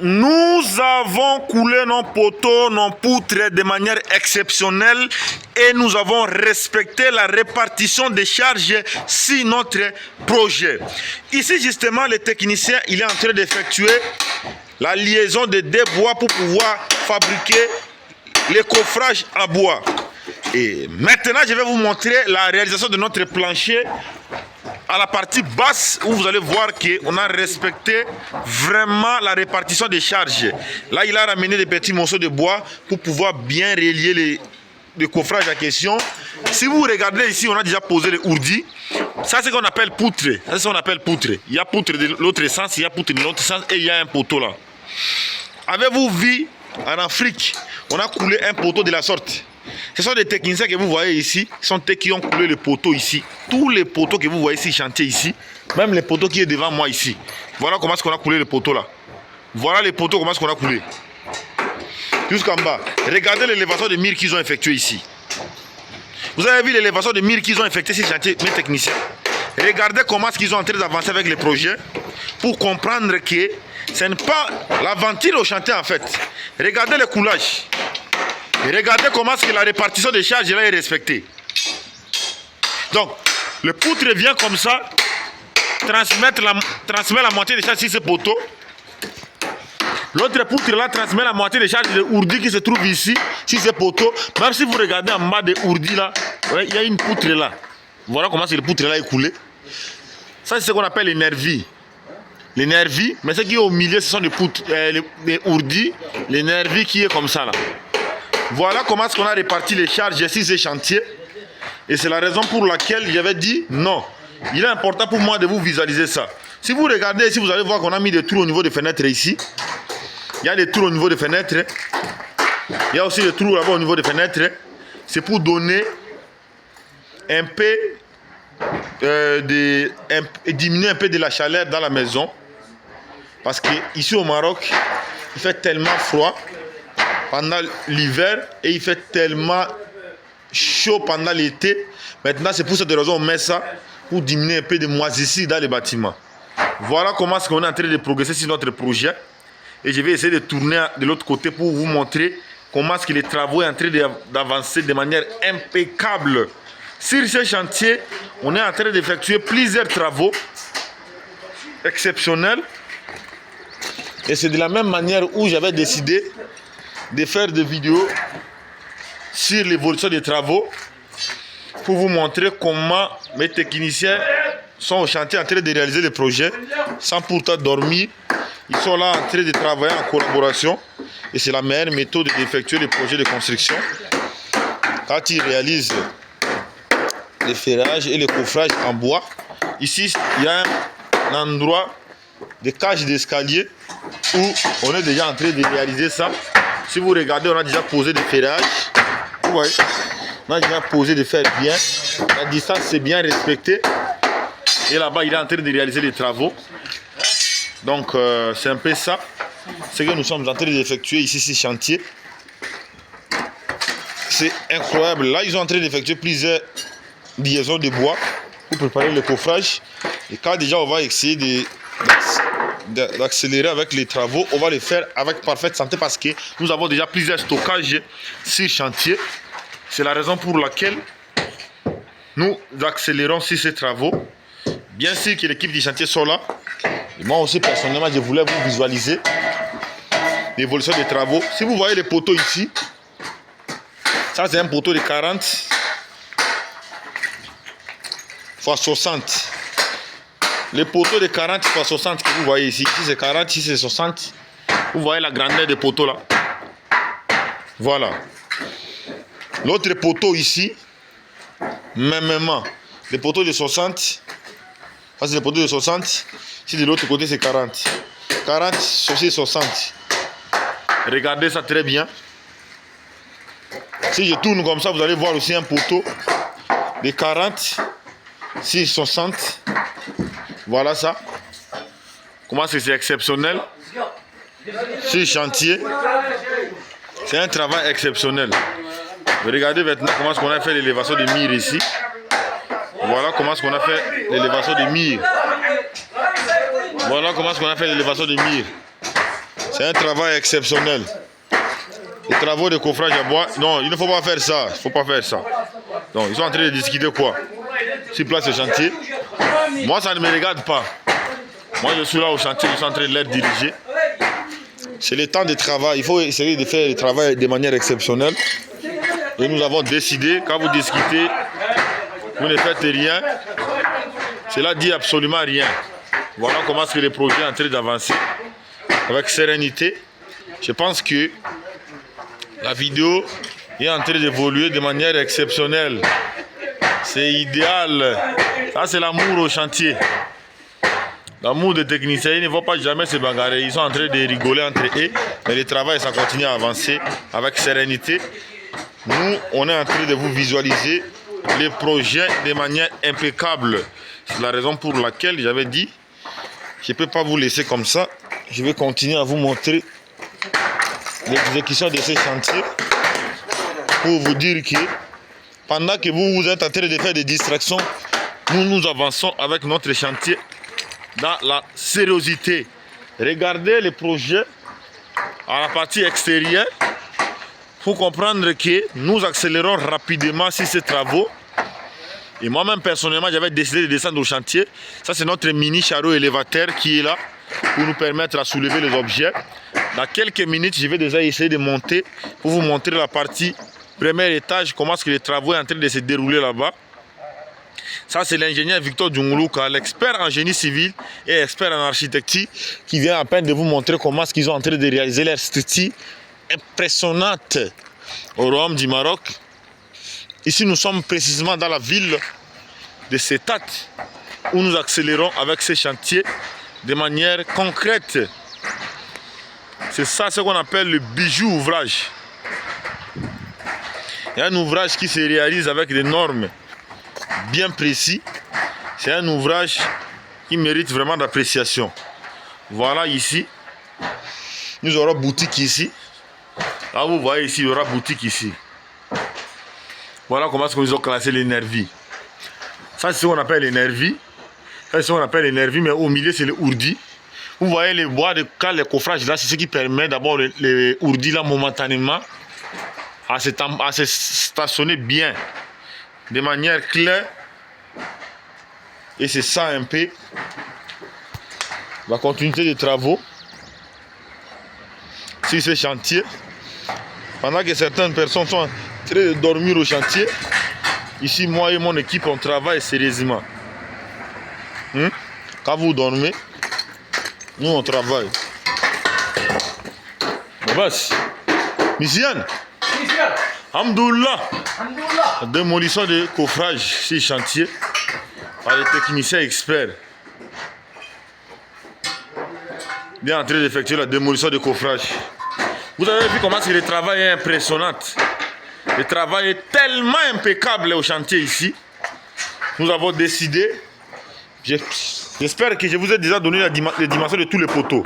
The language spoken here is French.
Nous avons coulé nos poteaux, nos poutres de manière exceptionnelle et nous avons respecté la répartition des charges sur notre projet. Ici justement le technicien il est en train d'effectuer la liaison de deux bois pour pouvoir fabriquer les coffrages en bois. Et maintenant je vais vous montrer la réalisation de notre plancher à la partie basse où vous allez voir qu'on a respecté vraiment la répartition des charges. Là, il a ramené des petits morceaux de bois pour pouvoir bien relier les coffrages à question. Si vous regardez ici, on a déjà posé les ourdis. Ça, c'est ce qu'on appelle poutre. Ça, c'est ce qu'on appelle poutre. Il y a poutre de l'autre sens, il y a poutre de l'autre sens et il y a un poteau là. Avez-vous vu en Afrique, on a coulé un poteau de la sorte? Ce sont des techniciens que vous voyez ici, ce sont eux qui ont coulé le poteau ici. Tous les poteaux que vous voyez ici, chantier ici, même les poteaux qui est devant moi ici. Voilà comment est-ce qu'on a coulé le poteau là. Voilà les poteaux, comment est-ce qu'on a coulé. Jusqu'en bas. Regardez l'élévation de murs qu'ils ont effectué ici. Vous avez vu l'élévation de murs qu'ils ont effectué ici, chantier, mes techniciens. Regardez comment est-ce qu'ils ont en train d'avancer avec les projets pour comprendre que ce n'est pas la ventile au chantier en fait. Regardez le coulage. Et regardez comment est-ce que la répartition des charges là est respectée. Donc, le poutre vient comme ça, transmet la moitié des charges sur ce poteau. L'autre poutre là transmet la moitié des charges de ourdi qui se trouve ici, sur ce poteau. Même si vous regardez en bas des ourdis là, il y a une poutre là. Voilà comment le poutre là est coulé. Ça, c'est ce qu'on appelle les nervis. Les nervis, mais ce qui est au milieu, ce sont les poutres, les ourdis, les nervis qui est comme ça là. Voilà comment est-ce qu'on a réparti les charges sur ces chantiers. Et c'est la raison pour laquelle j'avais dit non. Il est important pour moi de vous visualiser ça. Si vous regardez ici, vous allez voir qu'on a mis des trous au niveau des fenêtres ici. Il y a des trous au niveau des fenêtres. Il y a aussi des trous là-bas au niveau des fenêtres. C'est pour donner un peu diminuer un peu de la chaleur dans la maison. Parce qu'ici au Maroc, il fait tellement froid pendant l'hiver et il fait tellement chaud pendant l'été. Maintenant, c'est pour cette raison qu'on met ça pour diminuer un peu de moisissure dans les bâtiments. Voilà comment est-ce qu'on est en train de progresser sur notre projet. Et je vais essayer de tourner de l'autre côté pour vous montrer comment est-ce que les travaux sont en train d'avancer de manière impeccable. Sur ce chantier, on est en train d'effectuer plusieurs travaux exceptionnels. Et c'est de la même manière où j'avais décidé de faire des vidéos sur l'évolution des travaux pour vous montrer comment mes techniciens sont au chantier en train de réaliser les projets sans pourtant dormir. Ils sont là en train de travailler en collaboration et c'est la meilleure méthode d'effectuer les projets de construction quand ils réalisent les ferrages et les coffrages en bois. Ici, il y a un endroit de cage d'escalier où on est déjà en train de réaliser ça. Si vous regardez, on a déjà posé des ferrages. Vous voyez, on a déjà posé des fer bien. La distance c'est bien respectée. Et là-bas, il est en train de réaliser les travaux. Donc, c'est un peu ça. Ce que nous sommes en train d'effectuer ici, ce chantier. C'est incroyable. Là, ils sont en train d'effectuer plusieurs liaisons de bois pour préparer le coffrage. Et quand déjà on va essayer d'accélérer avec les travaux, on va les faire avec parfaite santé parce que nous avons déjà plusieurs stockages sur chantier. C'est la raison pour laquelle nous accélérons sur ces travaux. Bien sûr que l'équipe du chantier sont là. Et moi aussi personnellement, je voulais vous visualiser l'évolution des travaux. Si vous voyez les poteaux ici, ça c'est un poteau de 40 x 60. Les poteaux de 40 x 60 que vous voyez ici, ici c'est 40, ici c'est 60. Vous voyez la grandeur des poteaux là. Voilà. L'autre poteau ici, mêmement, les poteaux de 60. Ça c'est les poteaux de 60. Si de l'autre côté c'est 40. 40, c'est 60. Regardez ça très bien. Si je tourne comme ça, vous allez voir aussi un poteau de 40, 6, 60. Voilà ça. Comment c'est exceptionnel. Ce chantier, c'est un travail exceptionnel. Regardez maintenant comment est-ce qu'on a fait l'élévation des murs ici. Voilà comment est-ce qu'on a fait l'élévation des murs. Voilà comment est-ce qu'on a fait l'élévation des murs. C'est un travail exceptionnel. Les travaux de coffrage à bois, non, il ne faut pas faire ça. Il ne faut pas faire ça. Donc, ils sont en train de discuter quoi? Sur place de chantier. Moi, ça ne me regarde pas. Moi, je suis là au chantier, je suis en train de les diriger. C'est le temps de travail. Il faut essayer de faire le travail de manière exceptionnelle. Et nous avons décidé, quand vous discutez, vous ne faites rien. Cela dit absolument rien. Voilà comment est-ce que le projet est en train d'avancer. Avec sérénité. Je pense que la vidéo est en train d'évoluer de manière exceptionnelle. C'est idéal. Ça, c'est l'amour au chantier. L'amour des techniciens, ils ne vont pas jamais se bagarrer. Ils sont en train de rigoler entre eux. Mais le travail, ça continue à avancer avec sérénité. Nous, on est en train de vous visualiser les projets de manière impeccable. C'est la raison pour laquelle j'avais dit, je ne peux pas vous laisser comme ça. Je vais continuer à vous montrer l'exécution de ces chantiers pour vous dire que pendant que vous êtes en train de faire des distractions, nous avançons avec notre chantier dans la sérieuxité. Regardez les projets à la partie extérieure pour comprendre que nous accélérons rapidement sur ces travaux. Et moi-même personnellement, j'avais décidé de descendre au chantier. Ça, c'est notre mini chariot élévateur qui est là pour nous permettre à soulever les objets. Dans quelques minutes, je vais déjà essayer de monter pour vous montrer la partie premier étage, comment est-ce que les travaux sont en train de se dérouler là-bas. Ça, c'est l'ingénieur Victor Djunguluka, l'expert en génie civil et expert en architecture, qui vient à peine de vous montrer comment est-ce qu'ils sont en train de réaliser leur structure impressionnante au Royaume du Maroc. Ici, nous sommes précisément dans la ville de Setat, où nous accélérons avec ces chantiers de manière concrète. C'est ça ce qu'on appelle le bijou ouvrage. Il y a un ouvrage qui se réalise avec des normes bien précises. C'est un ouvrage qui mérite vraiment d'appréciation. Voilà ici. Nous aurons boutique ici. Là vous voyez ici, il y aura boutique ici. Voilà comment est-ce qu'ils ont classé l'énergie. Ça c'est ce qu'on appelle l'énergie. Ça c'est ce qu'on appelle l'énergie, mais au milieu c'est le ourdi. Vous voyez les bois de quand les coffrages là, c'est ce qui permet d'abord les ourdis là momentanément à se stationner bien, de manière claire. Et c'est ça un peu la continuité des travaux sur ce chantier. Pendant que certaines personnes sont en train de dormir au chantier, ici moi et mon équipe on travaille sérieusement. Quand vous dormez, nous on travaille. Bas, Missiane, Hamdoullah, démolition de coffrage sur chantier par les techniciens experts. Bien en train d'effectuer la démolition de coffrage. Vous avez vu comment le travail est impressionnant. Le travail est tellement impeccable au chantier ici. Nous avons décidé, j'espère que je vous ai déjà donné les dimensions de tous les poteaux.